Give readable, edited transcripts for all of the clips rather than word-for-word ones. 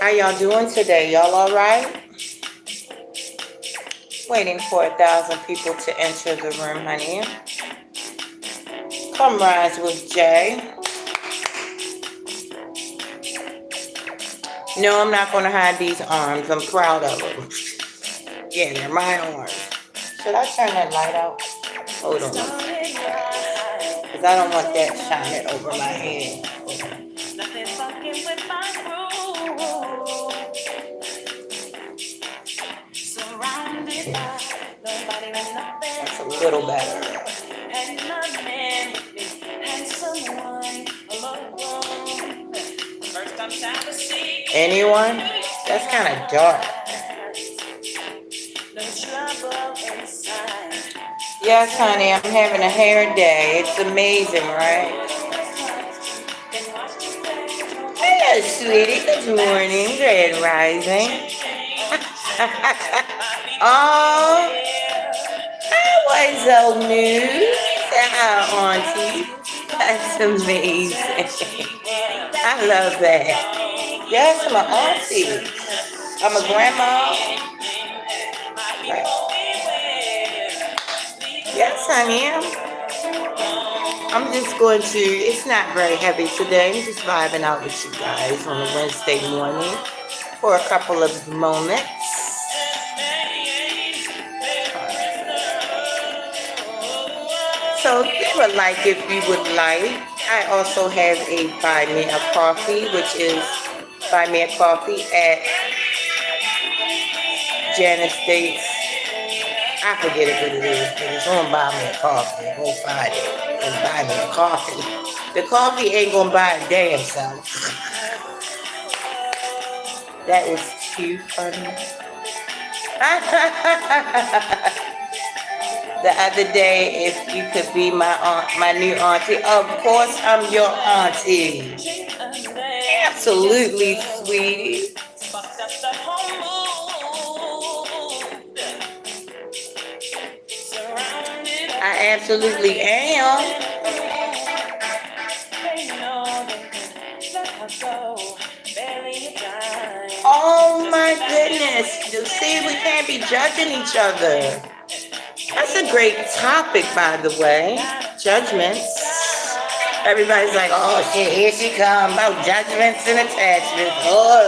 How y'all doing today? Y'all all right? Waiting for 1,000 people to enter the room, honey. Come rise with Jay. No, I'm not going to hide these arms. I'm proud of them. Yeah, they're my arms. Should I turn that light out? Hold on. Because I don't want that shining over my head. Nothing fucking with my groove. Surrounded by nobody and nothing. That's a little better. And nothing and someone alone. First I'm trying to see. Anyone? That's kind of dark. No trouble inside. Yes, honey, I'm having a hair day. It's amazing, right? Hello, sweetie. Good morning. Grand rising. Oh, I was so new. Auntie. That's amazing. I love that. Yes, I'm an auntie. I'm a grandma. Right. Yes, honey. I'm just going to, it's not very heavy today. I'm just vibing out with you guys on a Wednesday morning for a couple of moments. So if you would like, I also have a Buy Me a Coffee, which is Buy Me a Coffee at Janice States. I forget it what it is, but it's on Buy Me a Coffee. Go find it and buy me a coffee. The coffee ain't gonna buy a damn self. That was too funny. The other day, if you could be my aunt, my new auntie, of course I'm your auntie. Absolutely, sweetie. I absolutely am. Oh my goodness. You see, we can't be judging each other. That's a great topic, by the way. Judgments. Everybody's like, oh shit, here she comes about judgments and attachments. Oh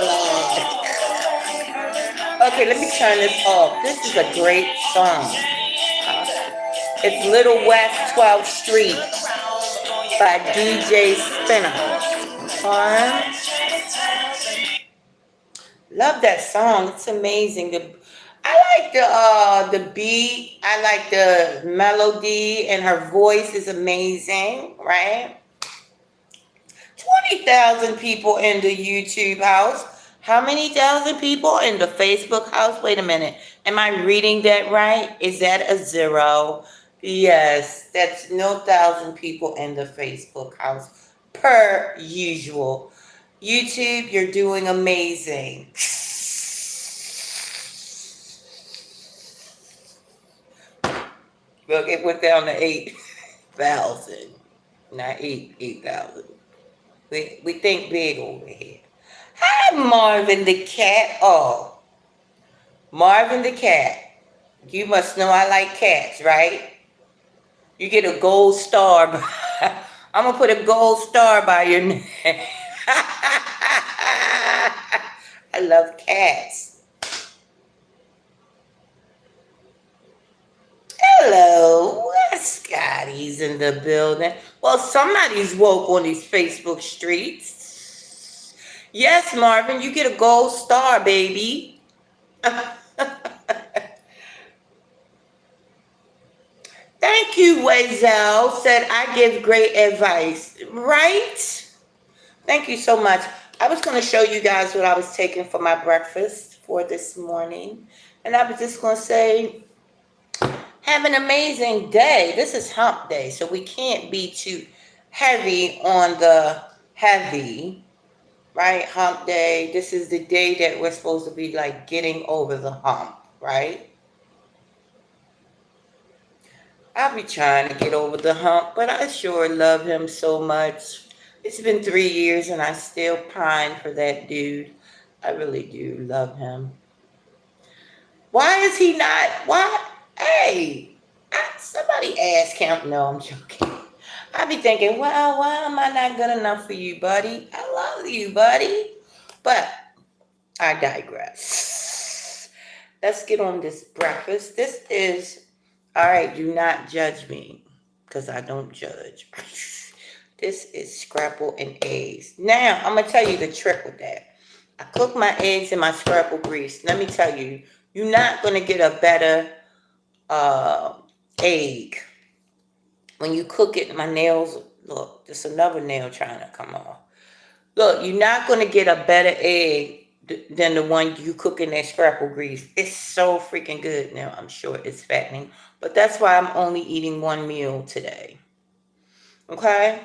Lord. Okay, let me turn this off. This is a great song. It's Little West 12th Street by DJ Spinner. Love that song. It's amazing. I like the beat. I like the melody, and her voice is amazing, right? 20,000 people in the YouTube house. How many thousand people in the Facebook house? Wait a minute. Am I reading that right? Is that a 0? Yes, that's no 1,000 people in the Facebook house per usual. YouTube, you're doing amazing. Look, it went down to 8,000, not 8,000. We think big over here. Hi, Marvin the cat. Oh, Marvin the cat. You must know I like cats, right? You get a gold star. I'm going to put a gold star by your name. I love cats. Hello. Scotty's in the building. Well, somebody's woke on these Facebook streets. Yes, Marvin, you get a gold star, baby. Thank you, Wazel. Said I give great advice. Right? Thank you so much. I was going to show you guys what I was taking for my breakfast for this morning. And I was just going to say, have an amazing day. This is hump day, so we can't be too heavy on the heavy, right? Hump day. This is the day that we're supposed to be like getting over the hump, right? I'll be trying to get over the hump, but I sure love him so much. It's been 3 years and I still pine for that dude. I really do love him. Why is he not? Why? Hey, somebody ask him. No, I'm joking. I be thinking, well, why am I not good enough for you, buddy? I love you, buddy. But I digress. Let's get on this breakfast. This is, all right, do not judge me because I don't judge. This is scrapple and eggs. Now, I'm going to tell you the trick with that. I cook my eggs in my scrapple grease. Let me tell you, you're not going to get a better uh, egg. When you cook it, my nails, look, there's another nail trying to come off. Look, you're not going to get a better egg than the one you cook in that scrapple grease. It's so freaking good. Now, I'm sure it's fattening, but that's why I'm only eating one meal today. Okay?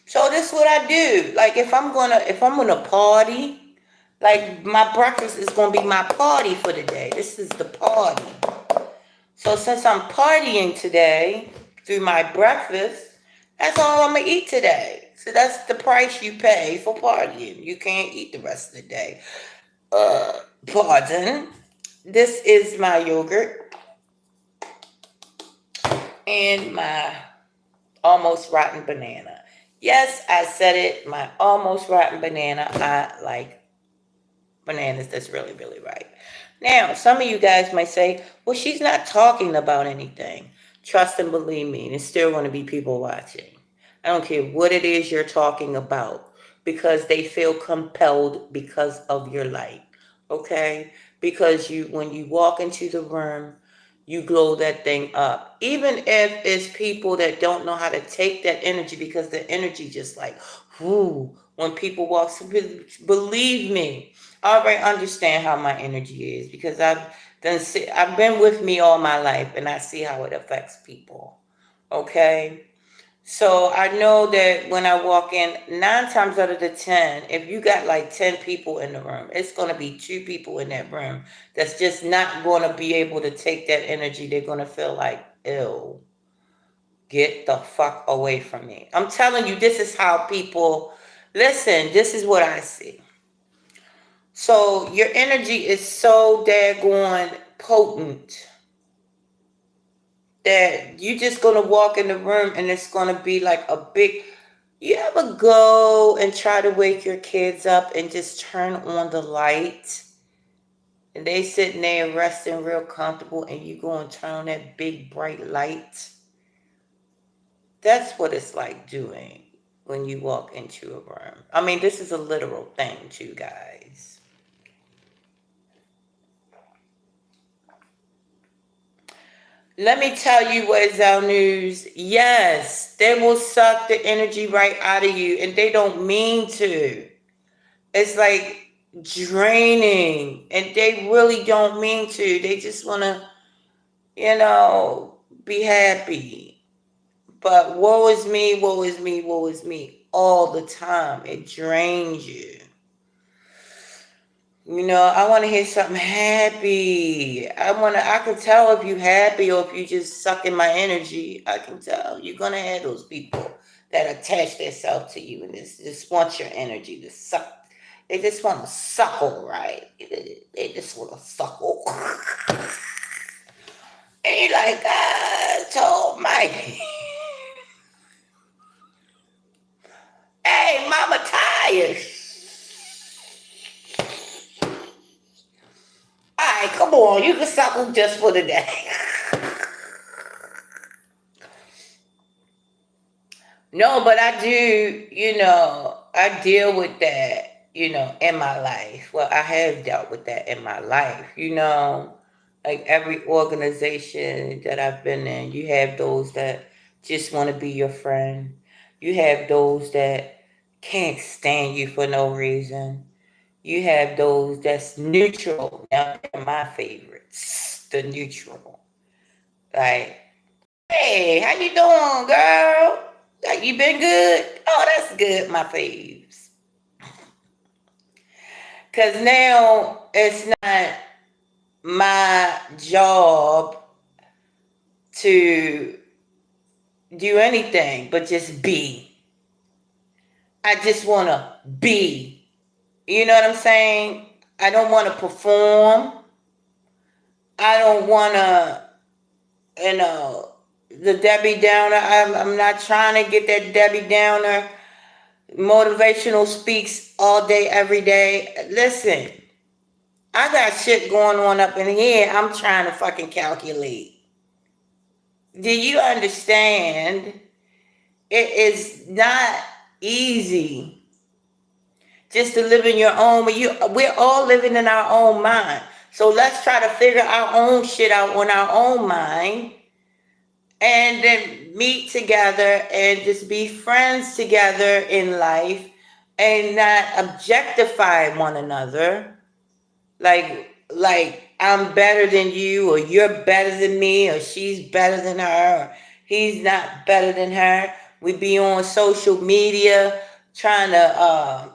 So this is what I do. Like if I'm gonna party, like my breakfast is gonna be my party for the day. This is the party. So since I'm partying today through my breakfast, that's all I'm gonna eat today. So that's the price you pay for partying. You can't eat the rest of the day. Pardon. This is my yogurt and my almost rotten banana. Yes, I said it. My almost rotten banana. I like bananas that's really, really ripe. Now, some of you guys might say, well, she's not talking about anything. Trust and believe me, there's still going to be people watching. I don't care what it is you're talking about because they feel compelled because of your light. Okay? Because when you walk into the room, you glow that thing up. Even if it's people that don't know how to take that energy because the energy just like, whoo, when people walk, believe me, I already understand how my energy is because I've been with me all my life and I see how it affects people. Okay? So I know that when I walk in, 9 times out of the 10, if you got like 10 people in the room, it's going to be 2 people in that room that's just not going to be able to take that energy. They're going to feel like, ew, get the fuck away from me. I'm telling you, this is how people, listen, this is what I see. So your energy is so daggone potent that you just gonna walk in the room and it's gonna be like a big. You ever go and try to wake your kids up and just turn on the light and they sitting there resting real comfortable and you go and turn on that big bright light? That's what it's like doing when you walk into a room. I mean, this is a literal thing too, guys. Let me tell you what is our news. Yes, they will suck the energy right out of you, and they don't mean to. It's like draining, and they really don't mean to. They just want to, be happy. But woe is me, woe is me, woe is me all the time. It drains you. I want to hear something happy. I can tell if you happy or if you just sucking my energy. I can tell. You're going to have those people that attach themselves to you and just want your energy to suck. They just want to suckle, right? They just want to suckle. And you're like, God told Mike, hey, mama tired. All right, come on. You can suckle just for the day. No, but I do, I deal with that, in my life. Well, I have dealt with that in my life, like every organization that I've been in, you have those that just want to be your friend. You have those that can't stand you for no reason. You have those that's neutral. Now, they're my favorites, the neutral. Like, hey, how you doing, girl? Like, you been good? Oh, that's good, my faves. Because now it's not my job to do anything but just be. I just want to be. You know what I'm saying? I don't want to perform. I don't want to, you know, the Debbie Downer. I'm not trying to get that Debbie Downer motivational speaks all day, every day. Listen, I got shit going on up in here. I'm trying to fucking calculate. Do you understand? It is not easy just to live in your own. We're all living in our own mind. So let's try to figure our own shit out on our own mind, and then meet together and just be friends together in life, and not objectify one another like I'm better than you, or you're better than me, or she's better than her, or he's not better than her. We be on social media trying to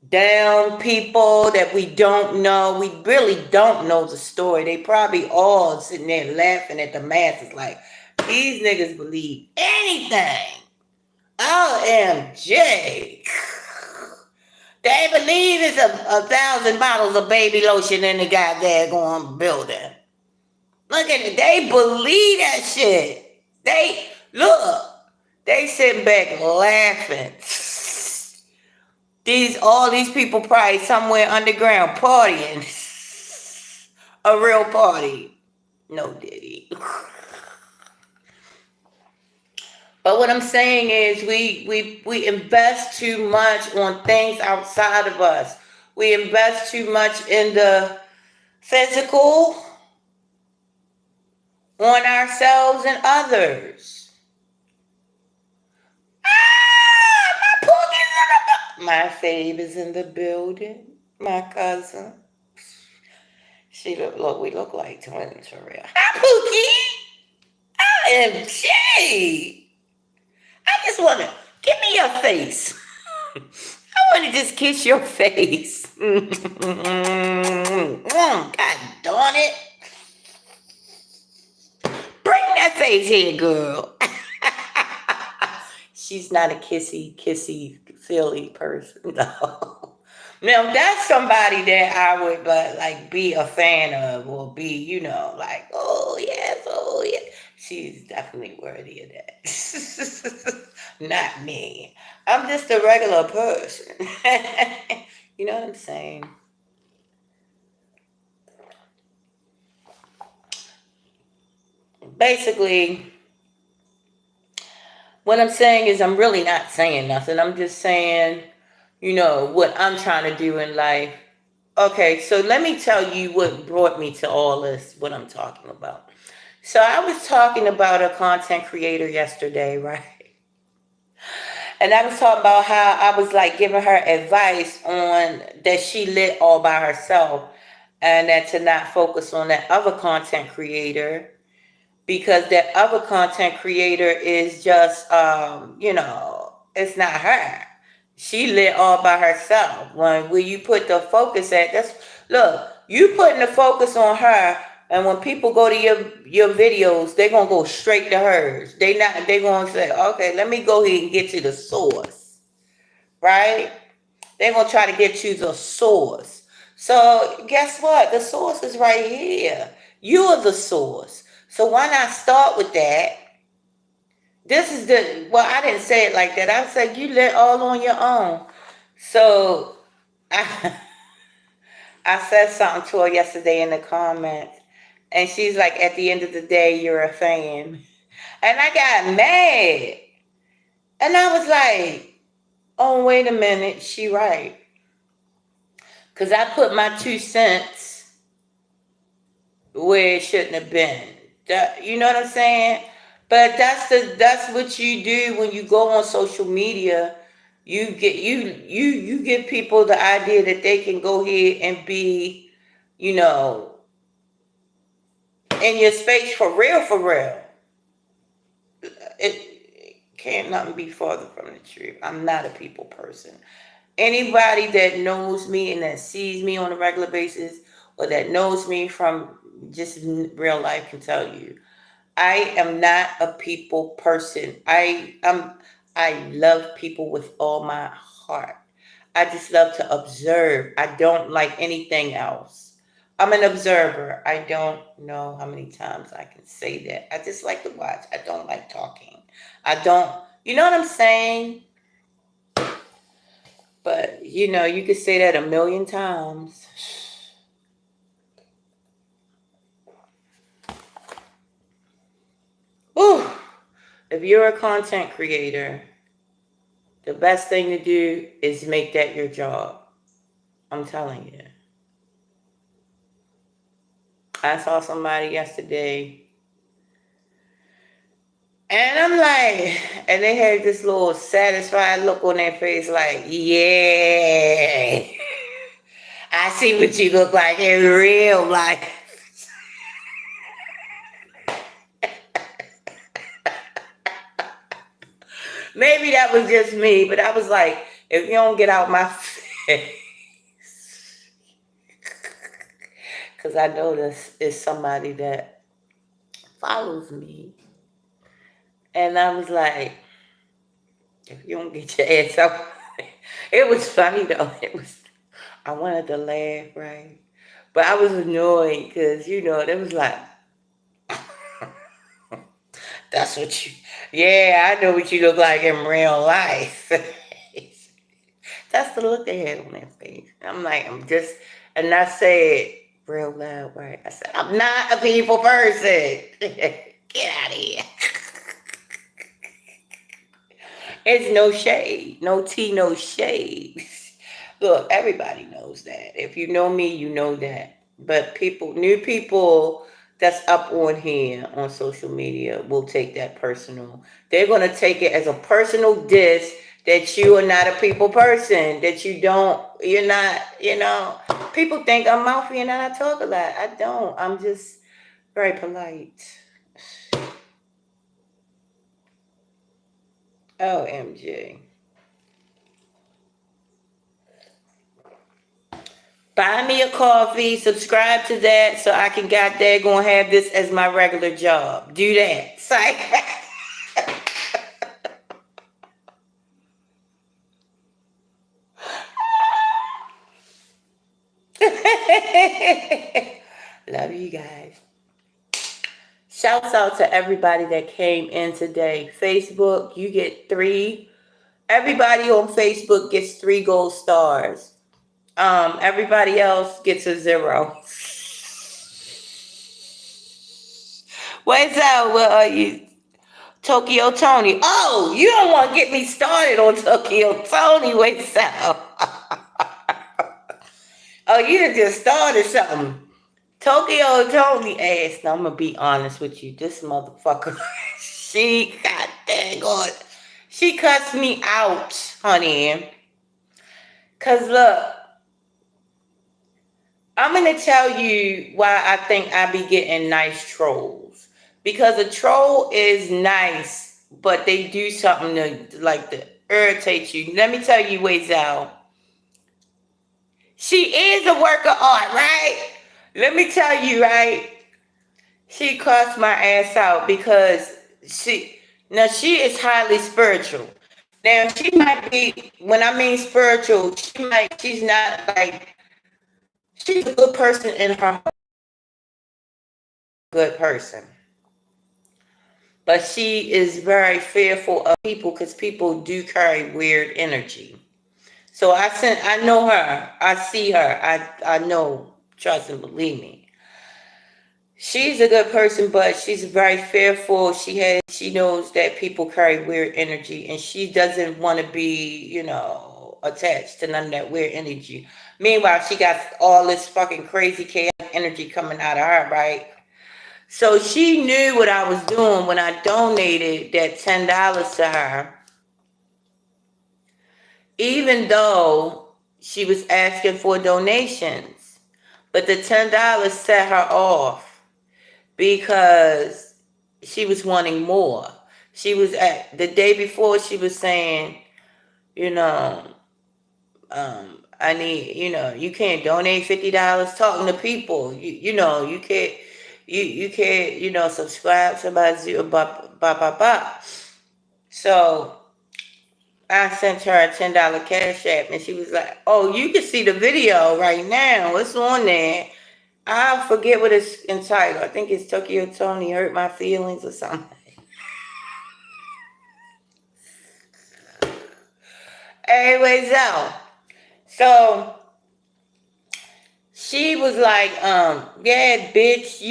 down people that we don't know. We really don't know the story. They probably all sitting there laughing at the masses like, these niggas believe anything. OMG. They believe it's a 1,000 bottles of baby lotion in the goddamn building. Look at it. They believe that shit. They sitting back laughing. All these people probably somewhere underground partying. A real party. No diddy. But what I'm saying is we invest too much on things outside of us. We invest too much in the physical, on ourselves and others. My fave is in the building. My cousin. We look like twins for real. Hi, Pookie. OMG. I just want to, give me your face. I want to just kiss your face. God darn it. Bring that face here, girl. She's not a kissy, silly person. No. Now, that's somebody that I would like be a fan of, or be, like, oh, yes. She's definitely worthy of that. Not me. I'm just a regular person. You know what I'm saying? Basically, what I'm saying is I'm really not saying nothing. I'm just saying, what I'm trying to do in life. Okay, so let me tell you what brought me to all this, what I'm talking about. So I was talking about a content creator yesterday, right? And I was talking about how I was like giving her advice on that she lit all by herself, and that to not focus on that other content creator, because that other content creator is just, it's not her. She lit all by herself. Where you put the focus at, you putting the focus on her, and when people go to your videos, they're gonna go straight to hers. They gonna say, okay, let me go ahead and get to the source. Right? They're gonna try to get you the source. So guess what? The source is right here. You are the source. So why not start with that? I didn't say it like that. I said you lit all on your own. So I said something to her yesterday in the comments, and she's like, at the end of the day, you're a fan. And I got mad. And I was like, oh, wait a minute, she right. Because I put my 2 cents where it shouldn't have been. You know what I'm saying? But that's what you do when you go on social media. You give people the idea that they can go ahead and be, in your space for real. It can't nothing be farther from the truth. I'm not a people person. Anybody that knows me and that sees me on a regular basis, or that knows me from just real life, can tell you, I am not a people person. I love people with all my heart. I just love to observe. I don't like anything else. I'm an observer. I don't know how many times I can say that. I just like to watch. I don't like talking. I don't, you know what I'm saying? But, you could say that a million times. Ooh, if you're a content creator, the best thing to do is make that your job. I'm telling you. I saw somebody yesterday, and I'm like, and they had this little satisfied look on their face, like, yeah, I see what you look like in real life. Maybe that was just me, but I was like, if you don't get out my face, because I know this is somebody that follows me. And I was like, if you don't get your ass up. It was funny though. I wanted to laugh, right? But I was annoyed because, it was like, that's what you, yeah, I know what you look like in real life. That's the look they had on their face. I'm like, and I said real loud, right? I said, I'm not a people person. Get out of here. It's no shade. No tea, no shade. Look, everybody knows that. If you know me, you know that. But new people that's up on here on social media will take that personal. They're going to take it as a personal diss that you are not a people person, that you're not. People think I'm mouthy and I talk a lot. I don't. I'm just very polite. OMG. Buy me a coffee, subscribe to that so I can gonna have this as my regular job. Do that. Psych. Love you guys. Shouts out to everybody that came in today. Facebook, you get 3. Everybody on Facebook gets 3 gold stars. Everybody else gets a 0. What's up? Where are you? Tokyo Tony. Oh, you don't want to get me started on Tokyo Tony. What's up? Oh, you just started something. Tokyo Tony ass. Now, I'm going to be honest with you. This motherfucker, she got dang on. She cuts me out, honey. Because look, I'm going to tell you why I think I be getting nice trolls. Because a troll is nice, but they do something to irritate you. Let me tell you, Wazell. She is a work of art, right? Let me tell you, right? She cussed my ass out because she is highly spiritual. Now she might be, when I mean spiritual, she's not like, she's a good person in her heart, good person. But she is very fearful of people because people do carry weird energy. So I know her. I see her. I know, trust and believe me. She's a good person, but she's very fearful. She knows that people carry weird energy, and she doesn't want to be, attached to none of that weird energy. Meanwhile, she got all this fucking crazy chaotic energy coming out of her, right? So she knew what I was doing when I donated that $10 to her. Even though she was asking for donations. But the $10 set her off because she was wanting more. She was the day before, she was saying, I need, you can't donate $50 talking to people. You can't, you can't, subscribe to my zero, blah, blah, blah, blah. So I sent her a $10 cash app, and she was like, "Oh, you can see the video right now. It's on there." I forget what it's entitled. I think it's Tokyo Tony Hurt My Feelings or something. Anyways, so she was like, yeah, bitch,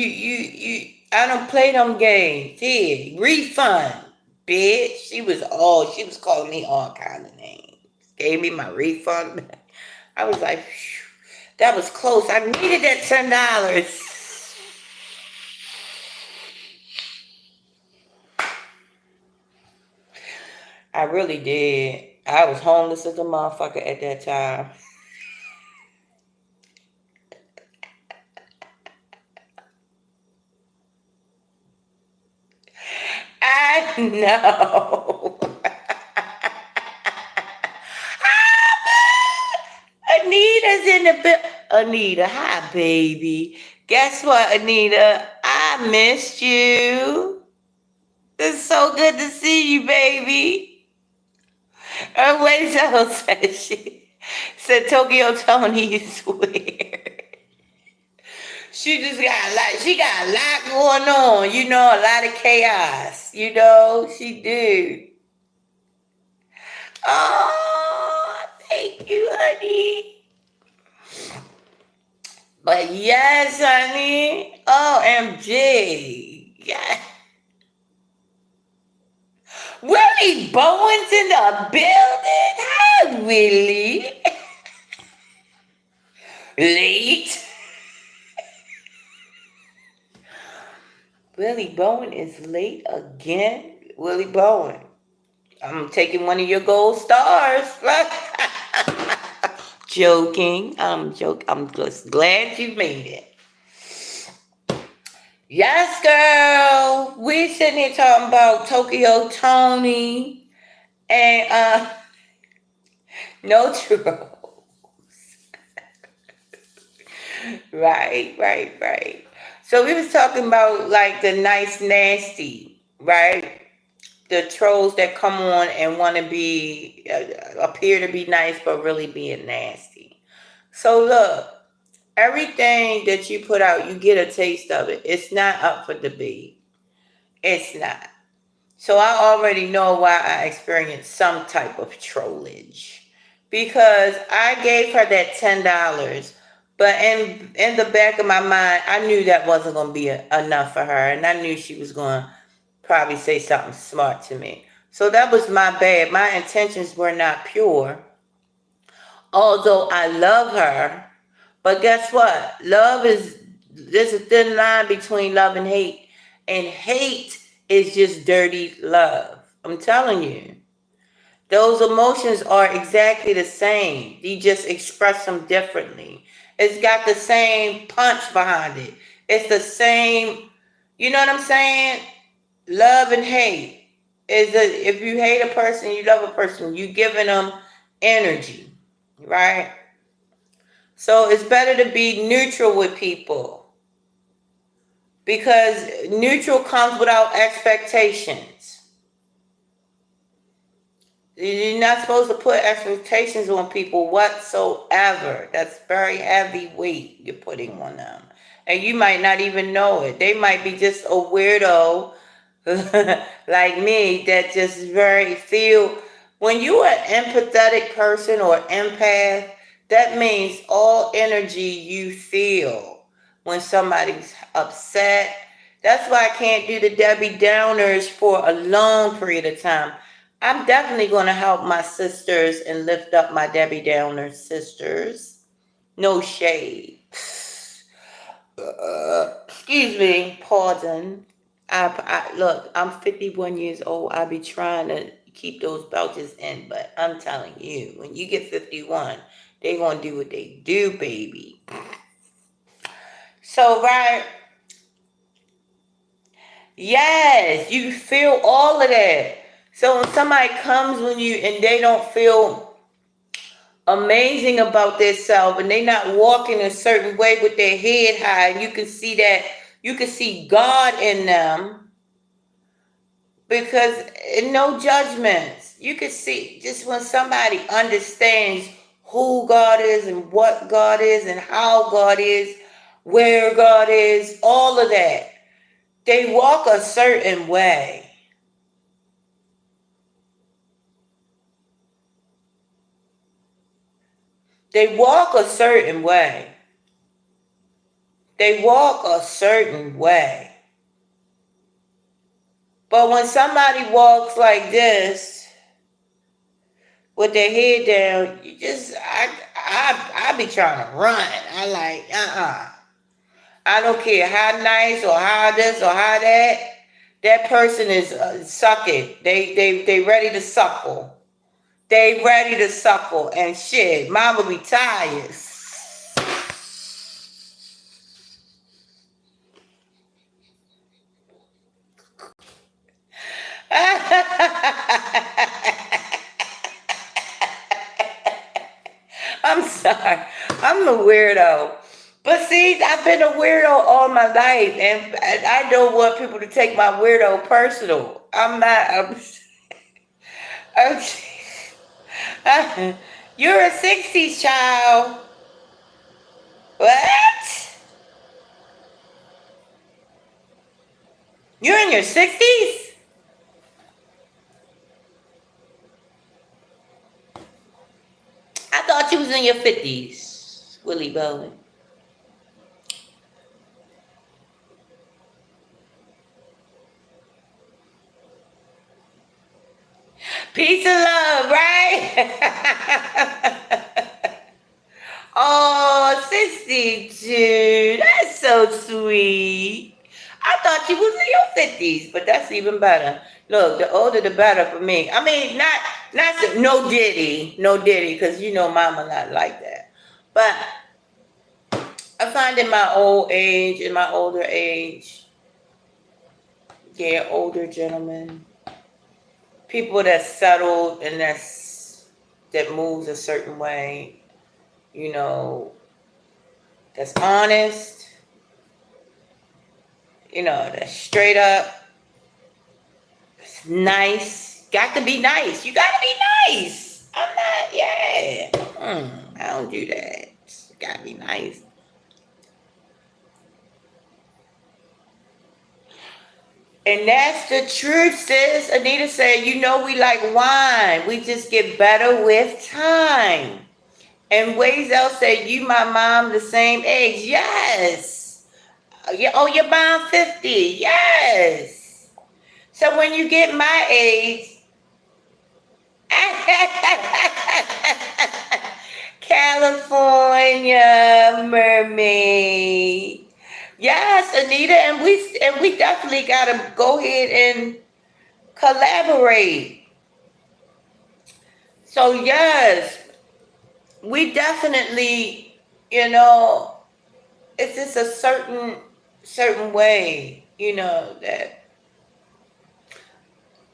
I don't play them games. Here, refund, bitch. She was calling me all kind of names. Gave me my refund back. I was like, phew, that was close. I needed that $10. I really did. I was homeless as a motherfucker at that time. I know. Anita's in the Anita, hi, baby. Guess what, Anita? I missed you. It's so good to see you, baby. Wait, so said she said Tokyo Tony is weird. She just got a lot. She got a lot going on. You know, a lot of chaos. You know, she do. Oh, thank you, honey. But yes, honey. OMG. Yeah. Willie Bowen's in the building. Hi, Willie. Late. Willie Bowen is late again. Willie Bowen. I'm taking one of your gold stars. Joking. I'm joking. I'm just glad you made it. Yes, girl. We sitting here talking about Tokyo Tony and no true. Right. So we was talking about like the nice nasty, right? The trolls that come on and want to be appear to be nice but really being nasty. So look, everything that you put out, you get a taste of it. It's not up for debate. It's not. So I already know why I experienced some type of trollage. Because I gave her that $10, but in the back of my mind, I knew that wasn't going to be enough for her, and I knew she was going to probably say something smart to me. So that was my bad. My intentions were not pure. Although I love her, but guess what? There's a thin line between love and hate. And hate is just dirty love. I'm telling you. Those emotions are exactly the same. You just express them differently. It's got the same punch behind it. It's the same, you know what I'm saying? Love and hate. If you hate a person, you love a person, you giving them energy, right? So it's better to be neutral with people because neutral comes without expectations. You're not supposed to put expectations on people whatsoever. That's very heavy weight you're putting on them. And you might not even know it. They might be just a weirdo like me that just very feel. When you're an empathetic person or empath, that means all energy you feel when somebody's upset. That's why I can't do the Debbie Downers for a long period of time. I'm definitely going to help my sisters and lift up my Debbie Downer sisters. No shade. Excuse me, pardon. Look, I'm 51 years old. I be trying to keep those belches in, but I'm telling you, when you get 51, they gonna do what they do, baby. So, right, yes, you feel all of that. So when somebody comes when you and they don't feel amazing about themselves and they not walking a certain way with their head high, and you can see that, you can see God in them, because no judgments. you can see just when somebody understands who God is and what God is and how God is, where God is, all of that, they walk a certain way. They walk a certain way. They walk a certain way. But when somebody walks like this, with their head down, you just, I be trying to run. I like, I don't care how nice or how this or how that. That person is sucking. They ready to suckle. They ready to suckle and shit. Mama be tired. I'm sorry. I'm a weirdo. But see, I've been a weirdo all my life, and I don't want people to take my weirdo personal. I'm not. You're a 60s child. What? You're in your 60s? I thought you was in your 50s, Willie Bowen. Peace and love, right? Oh, 62. That's so sweet. I thought you was in your 50s, but that's even better. Look, the older the better for me. I mean, no diddy, because you know mama not like that. But I find in my old age, in my older age, yeah, older gentlemen, people that's settled and that moves a certain way, you know, that's honest, you know, that's straight up, it's nice. Got to be nice. You got to be nice. I'm not, yeah. I don't do that. Got to be nice. And that's the truth, sis. Anita said, you know we like wine. We just get better with time. And Wazel said, you my mom the same age. Yes. Oh, your mom 50. Yes. So when you get my age, California mermaid. Yes, Anita, and we definitely gotta go ahead and collaborate. So yes, we definitely, you know, it's just a certain way, you know, that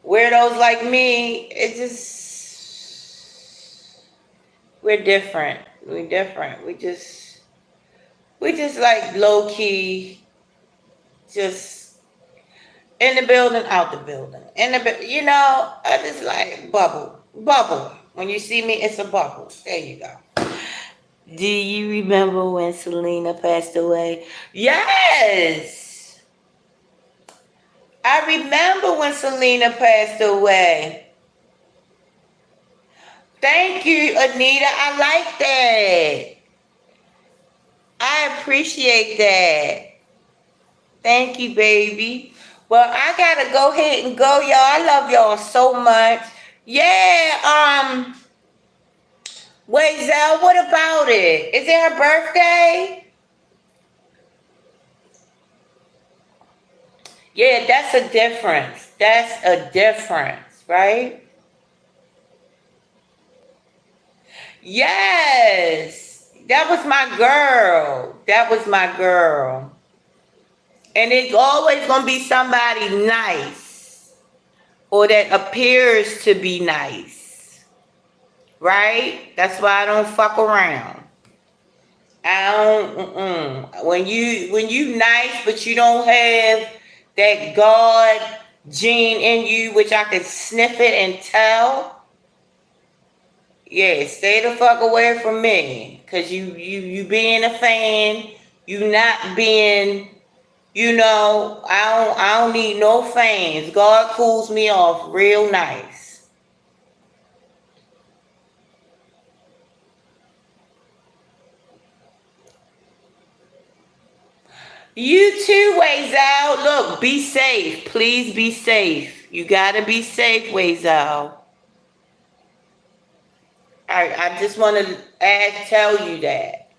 weirdos like me, it just, we're different. We're different. We just like low key, just in the building, out the building. You know, I just like bubble. When you see me, it's a bubble. There you go. Do you remember when Selena passed away? Yes. I remember when Selena passed away. Thank you, Anita. I like that. I appreciate that. Thank you, baby. Well, I gotta go ahead and go, y'all. I love y'all so much. Yeah, wait, Zell, what about it? Is it her birthday? Yeah, that's a difference. That's a difference, right? Yes. That was my girl. That was my girl. And it's always gonna be somebody nice or that appears to be nice, right? That's why I don't fuck around. I don't. When you nice, but you don't have that God gene in you, which I can sniff it and tell. Yeah, stay the fuck away from me. Cause you being a fan, you not being, I don't need no fans. God cools me off real nice. You too, Ways Out. Look, be safe. Please be safe. You gotta be safe, Ways Out. I just want to tell you that,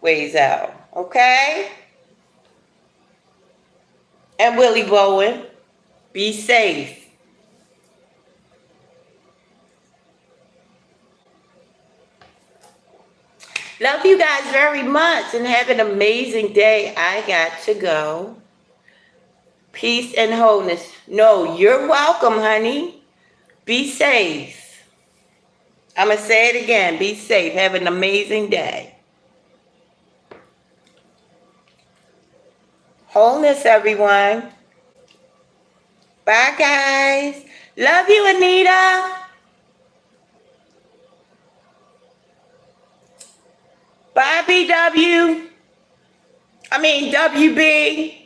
Ways Out. Okay? And Willie Bowen, be safe. Love you guys very much and have an amazing day. I got to go. Peace and wholeness. No, you're welcome, honey. Be safe. I'm going to say it again. Be safe. Have an amazing day. Wholeness, everyone. Bye, guys. Love you, Anita. Bye, BW. WB.